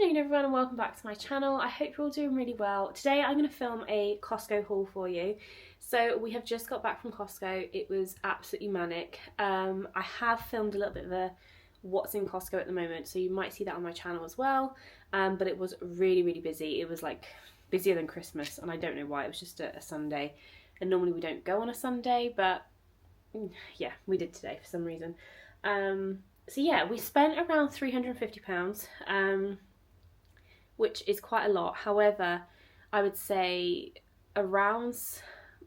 afternoon everyone and welcome back to my channel. I hope you're all doing really well. Today I'm going to film a Costco haul for you. So we have just got back from Costco. It was absolutely manic. I have filmed a little bit of a what's in Costco at the moment, so you might see that on my channel as well. But it was really busy. It was like busier than Christmas, and I don't know why. It was just a Sunday, and normally we don't go on a Sunday, but yeah, we did today for some reason. So yeah, we spent around £350, which is quite a lot. However, I would say around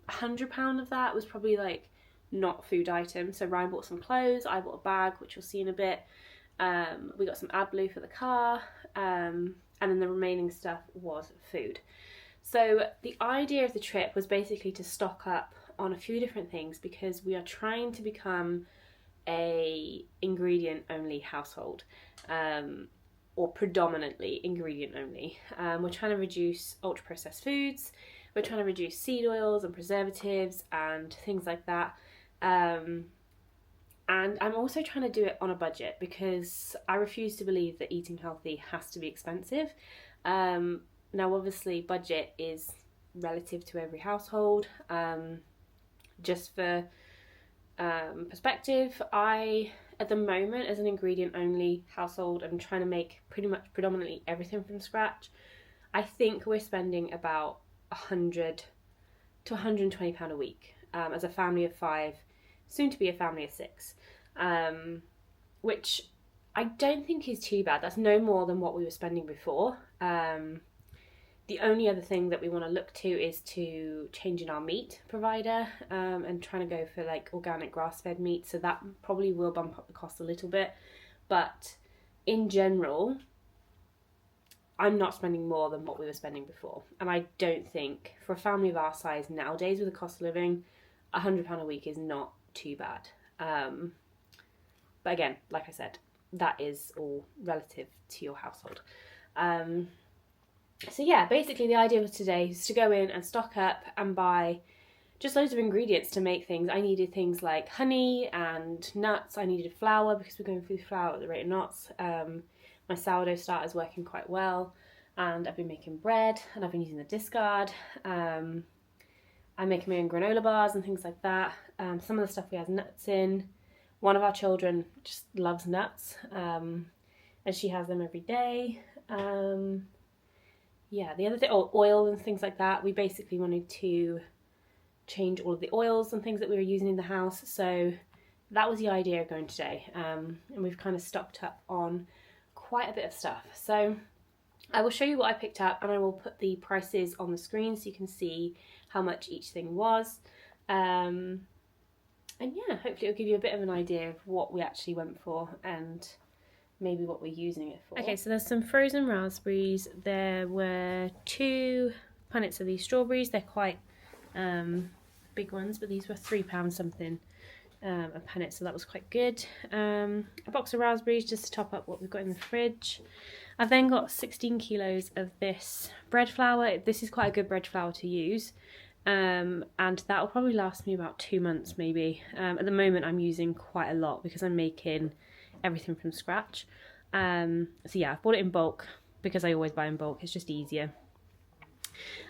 £100 of that was probably like not food items. So Ryan bought some clothes, I bought a bag, which you'll see in a bit. We got some AdBlue for the car, and then the remaining stuff was food. So the idea of the trip was basically to stock up on a few different things because we are trying to become a ingredient only household, or predominantly ingredient only. We're trying to reduce ultra processed foods, we're trying to reduce seed oils and preservatives and things like that, and I'm also trying to do it on a budget because I refuse to believe that eating healthy has to be expensive. Now obviously budget is relative to every household. Just for perspective, I at the moment, as an ingredient only household, I'm trying to make pretty much predominantly everything from scratch. I think we're spending about £100 to £120 a week, as a family of 5, soon to be a family of 6, which I don't think is too bad. That's no more than what we were spending before. The only other thing that we want to look to is to changing our meat provider, and trying to go for like organic grass-fed meat. So that probably will bump up the cost a little bit. But in general, I'm not spending more than what we were spending before. And I don't think for a family of our size nowadays with the cost of living, £100 a week is not too bad. But again, like I said, that is all relative to your household. So yeah, basically the idea of today is to go in and stock up and buy just loads of ingredients to make things. I needed things like honey and nuts. I needed flour because we're going through flour at the rate of knots. My sourdough starter is working quite well, and I've been making bread and I've been using the discard. I'm making my own granola bars and things like that. Some of the stuff we have nuts in. One of our children just loves nuts, and she has them every day. Yeah, the other thing, oil and things like that. We basically wanted to change all of the oils and things that we were using in the house. So that was the idea of going today. And we've kind of stocked up on quite a bit of stuff. So I will show you what I picked up, and I will put the prices on the screen so you can see how much each thing was. And yeah, hopefully it'll give you a bit of an idea of what we actually went for and maybe what we're using it for. Okay, so there's some frozen raspberries. There were 2 punnets of these strawberries. They're quite big ones, but these were £3 something a punnet, so that was quite good. A box of raspberries just to top up what we've got in the fridge. I've then got 16 kilos of this bread flour. This is quite a good bread flour to use, and that will probably last me about 2 months maybe. At the moment I'm using quite a lot because I'm making everything from scratch. So yeah, I've bought it in bulk because I always buy in bulk, it's just easier.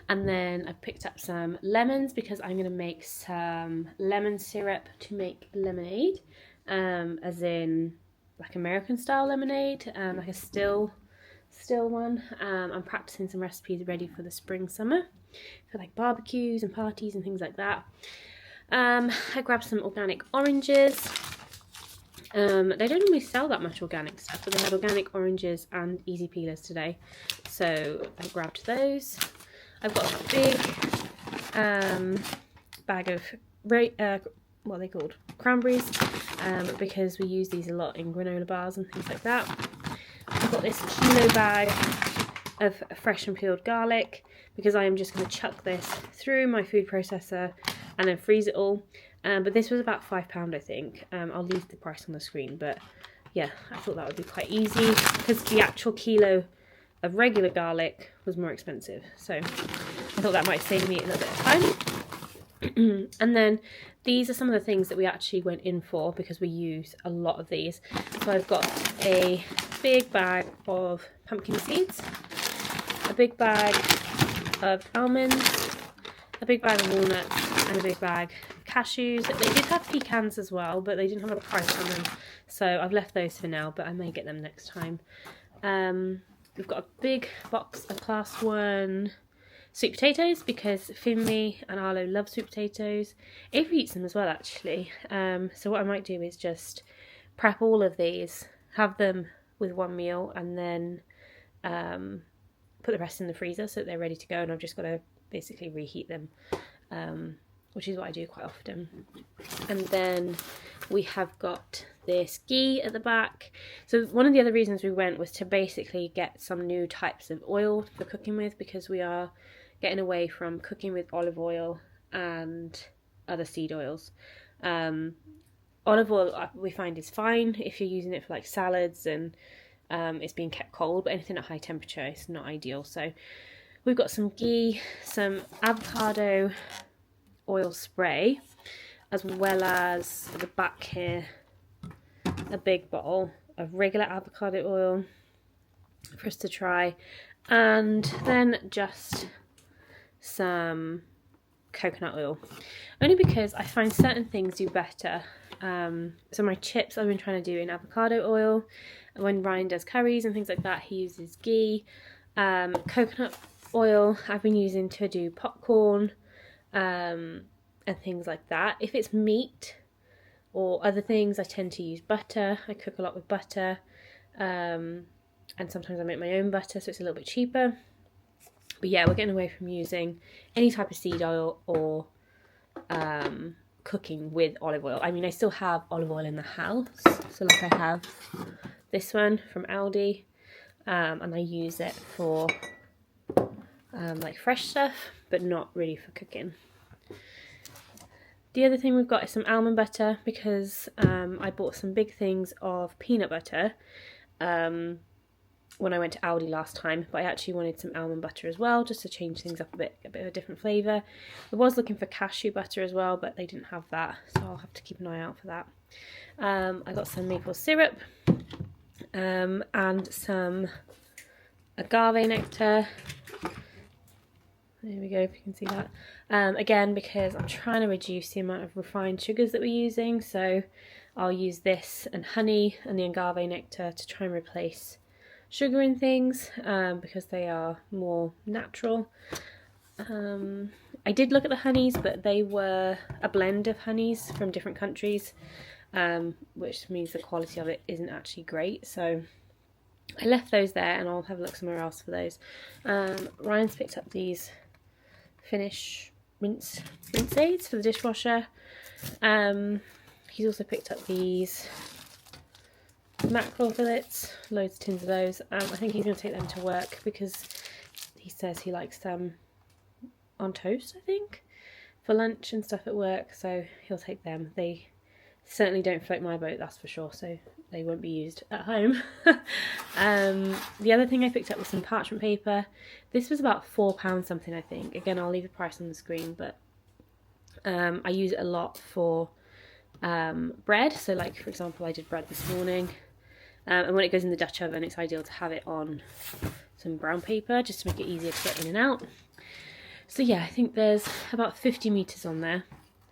And then I picked up some lemons because I'm going to make some lemon syrup to make lemonade, as in like American style lemonade, like a still one. I'm practicing some recipes ready for the spring summer for like barbecues and parties and things like that. I grabbed some organic oranges. They don't normally sell that much organic stuff, but they had organic oranges and easy peelers today, so I grabbed those. I've got a big bag of what are they called? Cranberries, because we use these a lot in granola bars and things like that. I've got this kilo bag of fresh and peeled garlic because I am just going to chuck this through my food processor and then freeze it all. But this was about £5, I think. I'll leave the price on the screen, but yeah, I thought that would be quite easy because the actual kilo of regular garlic was more expensive. So I thought that might save me a little bit of time. And then these are some of the things that we actually went in for because we use a lot of these. So I've got a big bag of pumpkin seeds, a big bag of almonds, a big bag of walnuts, and a big bag of cashews. They did have pecans as well, but they didn't have a price on them, so I've left those for now, but I may get them next time. We've got a big box of class 1 sweet potatoes because Finley and Arlo love sweet potatoes. Avery eats them as well, actually. So what I might do is just prep all of these, have them with one meal, and then put the rest in the freezer so that they're ready to go, and I've just got to basically reheat them, which is what I do quite often. And then we have got this ghee at the back. So one of the other reasons we went was to basically get some new types of oil for cooking with, because we are getting away from cooking with olive oil and other seed oils. Olive oil we find is fine if you're using it for like salads and it's being kept cold, but anything at high temperature is not ideal. So we've got some ghee, some avocado oil spray, as well as at the back here a big bottle of regular avocado oil for us to try, and then just some coconut oil, only because I find certain things do better. So my chips I've been trying to do in avocado oil, and when Ryan does curries and things like that he uses ghee. Coconut oil I've been using to do popcorn and things like that. If it's meat or other things I tend to use butter. I cook a lot with butter, and sometimes I make my own butter, so it's a little bit cheaper. But yeah, we're getting away from using any type of seed oil or cooking with olive oil. I mean, I still have olive oil in the house, so like I have this one from Aldi, and I use it for like fresh stuff, but not really for cooking. The other thing we've got is some almond butter, because I bought some big things of peanut butter when I went to Aldi last time, but I actually wanted some almond butter as well, just to change things up a bit of a different flavour. I was looking for cashew butter as well, but they didn't have that, so I'll have to keep an eye out for that. I got some maple syrup and some agave nectar. There we go, if you can see that. Again, because I'm trying to reduce the amount of refined sugars that we're using, so I'll use this and honey and the agave nectar to try and replace sugar in things, because they are more natural. I did look at the honeys, but they were a blend of honeys from different countries, which means the quality of it isn't actually great, so I left those there and I'll have a look somewhere else for those. Ryan's picked up these Finish rinse aids for the dishwasher. He's also picked up these mackerel fillets, loads of tins of those. I think he's going to take them to work because he says he likes them on toast, I think, for lunch and stuff at work, so he'll take them. They certainly don't float my boat, that's for sure, so they won't be used at home. The other thing I picked up was some parchment paper. This was about £4 something, I think. Again, I'll leave the price on the screen, but I use it a lot for bread. So like, for example, I did bread this morning, and when it goes in the Dutch oven, it's ideal to have it on some brown paper just to make it easier to get in and out. So yeah, I think there's about 50 metres on there,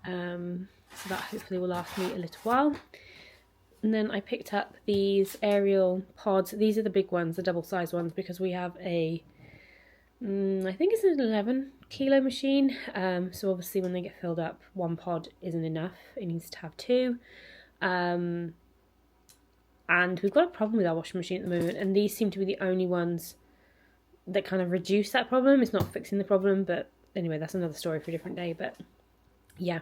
so that hopefully will last me a little while. And then I picked up these aerial pods. These are the big ones, the double-sized ones, because we have a, I think it's an 11 kilo machine. So obviously when they get filled up, one pod isn't enough. It needs to have two. And we've got a problem with our washing machine at the moment, and these seem to be the only ones that kind of reduce that problem. It's not fixing the problem, but anyway, that's another story for a different day. But yeah,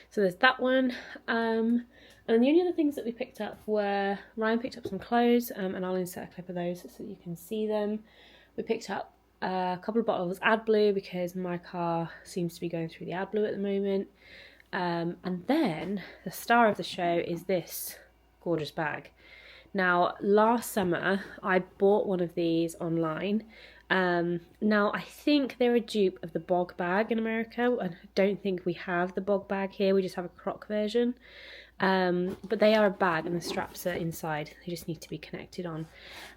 so there's that one. And the only other things that we picked up were, Ryan picked up some clothes, and I'll insert a clip of those so that you can see them. We picked up a couple of bottles of AdBlue because my car seems to be going through the AdBlue at the moment. And then the star of the show is this gorgeous bag. Now, last summer I bought one of these online. Now I think they're a dupe of the bog bag in America, and I don't think we have the bog bag here. We just have a croc version. But they are a bag and the straps are inside. They just need to be connected on.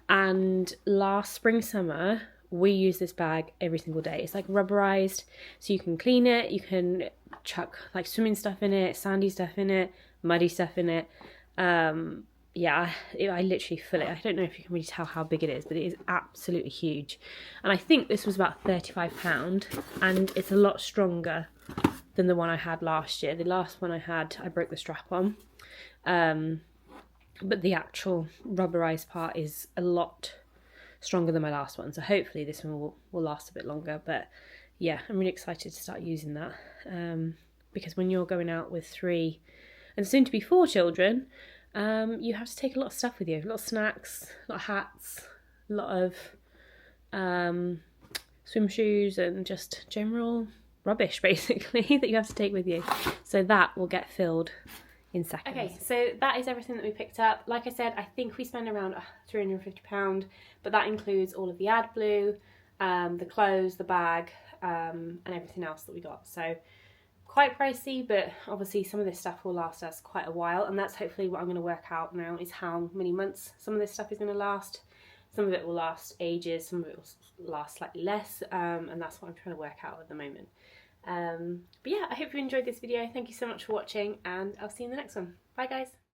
And last spring, summer, we use this bag every single day. It's like rubberized, so you can clean it, you can chuck like swimming stuff in it, sandy stuff in it, muddy stuff in it. Yeah, I literally fill it. I don't know if you can really tell how big it is, but it is absolutely huge. And I think this was about £35, and it's a lot stronger than the one I had last year. The last one I had, I broke the strap on. But the actual rubberized part is a lot stronger than my last one. So hopefully this one will last a bit longer. But yeah, I'm really excited to start using that. Because when you're going out with 3 and soon to be 4 children, you have to take a lot of stuff with you. A lot of snacks, a lot of hats, a lot of swim shoes and just general rubbish basically that you have to take with you. So that will get filled in seconds. Okay, so that is everything that we picked up. Like I said, I think we spend around £350, but that includes all of the AdBlue, the clothes, the bag, and everything else that we got. So quite pricey, but obviously some of this stuff will last us quite a while, and that's hopefully what I'm going to work out now, is how many months some of this stuff is going to last. Some of it will last ages, some of it will last slightly less, and that's what I'm trying to work out at the moment. But yeah, I hope you enjoyed this video. Thank you so much for watching, and I'll see you in the next one. Bye guys!